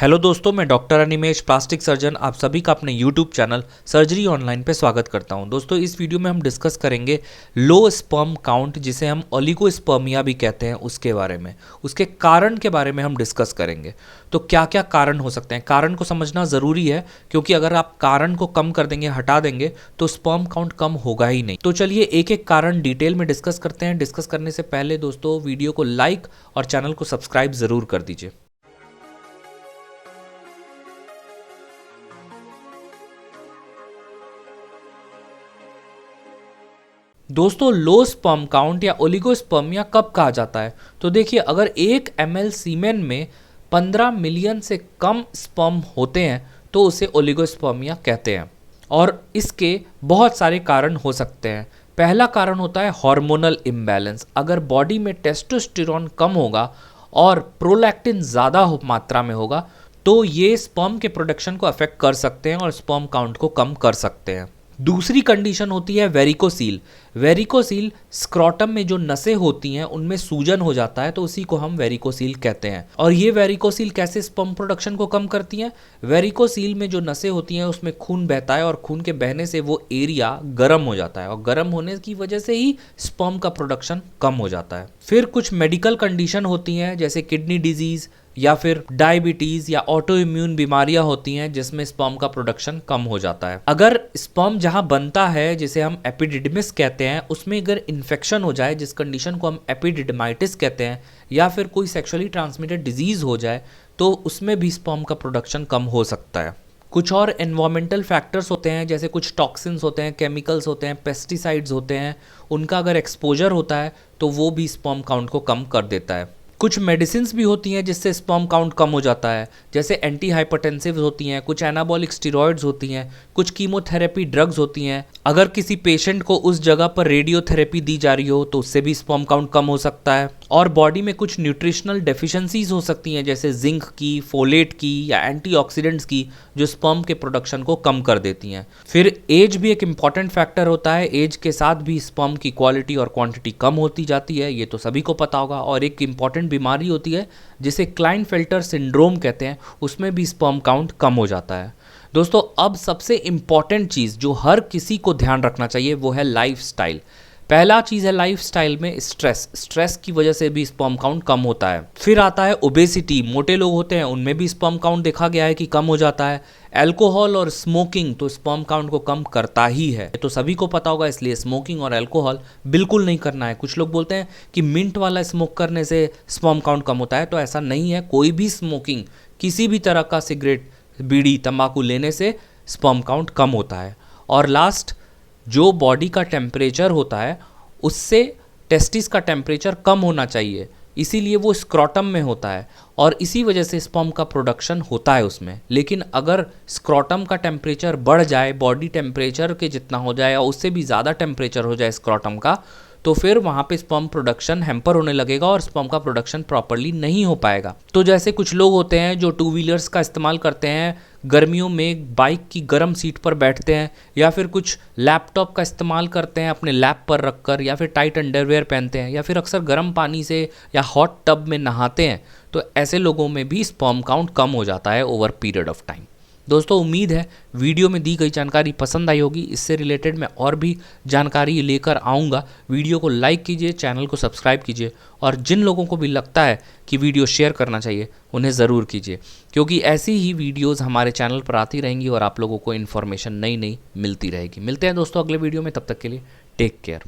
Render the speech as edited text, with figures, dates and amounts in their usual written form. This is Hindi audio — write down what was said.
हेलो दोस्तों, मैं डॉक्टर अनिमेश, प्लास्टिक सर्जन, आप सभी का अपने यूट्यूब चैनल सर्जरी ऑनलाइन पे स्वागत करता हूं। दोस्तों, इस वीडियो में हम डिस्कस करेंगे लो स्पर्म काउंट, जिसे हम ओलिगोस्पर्मिया भी कहते हैं, उसके बारे में, उसके कारण के बारे में हम डिस्कस करेंगे। तो क्या क्या कारण हो सकते हैं, कारण को समझना ज़रूरी है, क्योंकि अगर आप कारण को कम कर देंगे, हटा देंगे, तो स्पर्म काउंट कम होगा ही नहीं। तो चलिए एक एक कारण डिटेल में डिस्कस करते हैं। डिस्कस करने से पहले दोस्तों वीडियो को लाइक और चैनल को सब्सक्राइब ज़रूर कर दीजिए। दोस्तों, लो स्पर्म काउंट या ओलिगोस्पर्मिया कब कहा जाता है? तो देखिए, अगर 1 ml सीमेन में 15 मिलियन से कम स्पर्म होते हैं तो उसे ओलिगोस्पर्मिया कहते हैं। और इसके बहुत सारे कारण हो सकते हैं। पहला कारण होता है हार्मोनल इम्बैलेंस। अगर बॉडी में टेस्टोस्टेरोन कम होगा और प्रोलैक्टिन ज़्यादा मात्रा में होगा तो ये स्पर्म के प्रोडक्शन को अफेक्ट कर सकते हैं और स्पर्म काउंट को कम कर सकते हैं। दूसरी कंडीशन होती है वेरिकोसील। वेरिकोसील स्क्रॉटम में जो नसें होती हैं उनमें सूजन हो जाता है, तो उसी को हम वेरिकोसील कहते हैं। और ये वेरिकोसील कैसे स्पर्म प्रोडक्शन को कम करती हैं? वेरिकोसील में जो नसें होती हैं उसमें खून बहता है और खून के बहने से वो एरिया गर्म हो जाता है और गर्म होने की वजह से ही स्पर्म का प्रोडक्शन कम हो जाता है। फिर कुछ मेडिकल कंडीशन होती हैं, जैसे किडनी डिजीज या फिर डायबिटीज या ऑटो इम्यून बीमारियां होती हैं, जिसमें स्पर्म का प्रोडक्शन कम हो जाता है। अगर स्पर्म जहां बनता है, जिसे हम एपिडिडमिस कहते हैं, उसमें अगर इन्फेक्शन हो जाए, जिस कंडीशन को हम एपिडिडमाइटिस कहते हैं, या फिर कोई सेक्सुअली ट्रांसमिटेड डिजीज हो जाए, तो उसमें भी स्पर्म का प्रोडक्शन कम हो सकता है। कुछ और एनवायरमेंटल फैक्टर्स होते हैं, जैसे कुछ टॉक्सिन्स होते हैं, केमिकल्स होते हैं, पेस्टिसाइड्स होते हैं, उनका अगर एक्सपोजर होता है तो वो भी स्पर्म काउंट को कम कर देता है। कुछ मेडिसिन्स भी होती हैं जिससे स्पर्म काउंट कम हो जाता है, जैसे एंटी हाइपरटेंसिव होती हैं, कुछ एनाबॉलिक स्टेरॉइड्स होती हैं, कुछ कीमोथेरेपी ड्रग्स होती हैं। अगर किसी पेशेंट को उस जगह पर रेडियोथेरेपी दी जा रही हो तो उससे भी स्पर्म काउंट कम हो सकता है। और बॉडी में कुछ न्यूट्रिशनल डेफिशिएंसीज हो सकती हैं, जैसे जिंक की, फोलेट की या एंटीऑक्सीडेंट्स की, जो स्पर्म के प्रोडक्शन को कम कर देती हैं। फिर एज भी एक इम्पॉर्टेंट फैक्टर होता है। एज के साथ भी स्पर्म की क्वालिटी और क्वांटिटी कम होती जाती है, ये तो सभी को पता होगा। और एक इम्पॉर्टेंट बीमारी होती है जिसे क्लाइनफेल्टर सिंड्रोम कहते हैं, उसमें भी स्पर्म काउंट कम हो जाता है। दोस्तों, अब सबसे इम्पॉर्टेंट चीज़ जो हर किसी को ध्यान रखना चाहिए वो है लाइफस्टाइल। पहला चीज़ है लाइफस्टाइल में स्ट्रेस। स्ट्रेस की वजह से भी स्पर्म काउंट कम होता है। फिर आता है ओबेसिटी। मोटे लोग होते हैं उनमें भी स्पर्म काउंट देखा गया है कि कम हो जाता है। अल्कोहल और स्मोकिंग तो स्पर्म काउंट को कम करता ही है, तो सभी को पता होगा, इसलिए स्मोकिंग और अल्कोहल बिल्कुल नहीं करना है। कुछ लोग बोलते हैं कि मिंट वाला स्मोक करने से स्पर्म काउंट कम होता है, तो ऐसा नहीं है। कोई भी स्मोकिंग, किसी भी तरह का सिगरेट, बीड़ी, तंबाकू लेने से स्पर्म काउंट कम होता है। और लास्ट, जो बॉडी का टेम्परेचर होता है उससे टेस्टिस का टेम्परेचर कम होना चाहिए, इसीलिए वो स्क्रॉटम में होता है और इसी वजह से स्पर्म का प्रोडक्शन होता है उसमें। लेकिन अगर स्क्रॉटम का टेम्परेचर बढ़ जाए, बॉडी टेम्परेचर के जितना हो जाए या उससे भी ज़्यादा टेम्परेचर हो जाए स्क्रॉटम का, तो फिर वहाँ पे स्पर्म प्रोडक्शन हैम्पर होने लगेगा और स्पर्म का प्रोडक्शन प्रॉपर्ली नहीं हो पाएगा। तो जैसे कुछ लोग होते हैं जो 2 व्हीलर्स का इस्तेमाल करते हैं, गर्मियों में बाइक की गर्म सीट पर बैठते हैं, या फिर कुछ लैपटॉप का इस्तेमाल करते हैं अपने लैप पर रखकर, या फिर टाइट अंडरवेयर पहनते हैं, या फिर अक्सर गर्म पानी से या हॉट टब में नहाते हैं, तो ऐसे लोगों में भी स्पर्म काउंट कम हो जाता है ओवर पीरियड ऑफ टाइम। दोस्तों, उम्मीद है वीडियो में दी गई जानकारी पसंद आई होगी। इससे रिलेटेड मैं और भी जानकारी लेकर आऊँगा। वीडियो को लाइक कीजिए, चैनल को सब्सक्राइब कीजिए, और जिन लोगों को भी लगता है कि वीडियो शेयर करना चाहिए उन्हें ज़रूर कीजिए, क्योंकि ऐसी ही वीडियोज़ हमारे चैनल पर आती रहेंगी और आप लोगों को इन्फॉर्मेशन नई नई मिलती रहेगी। मिलते हैं दोस्तों अगले वीडियो में, तब तक के लिए टेक केयर।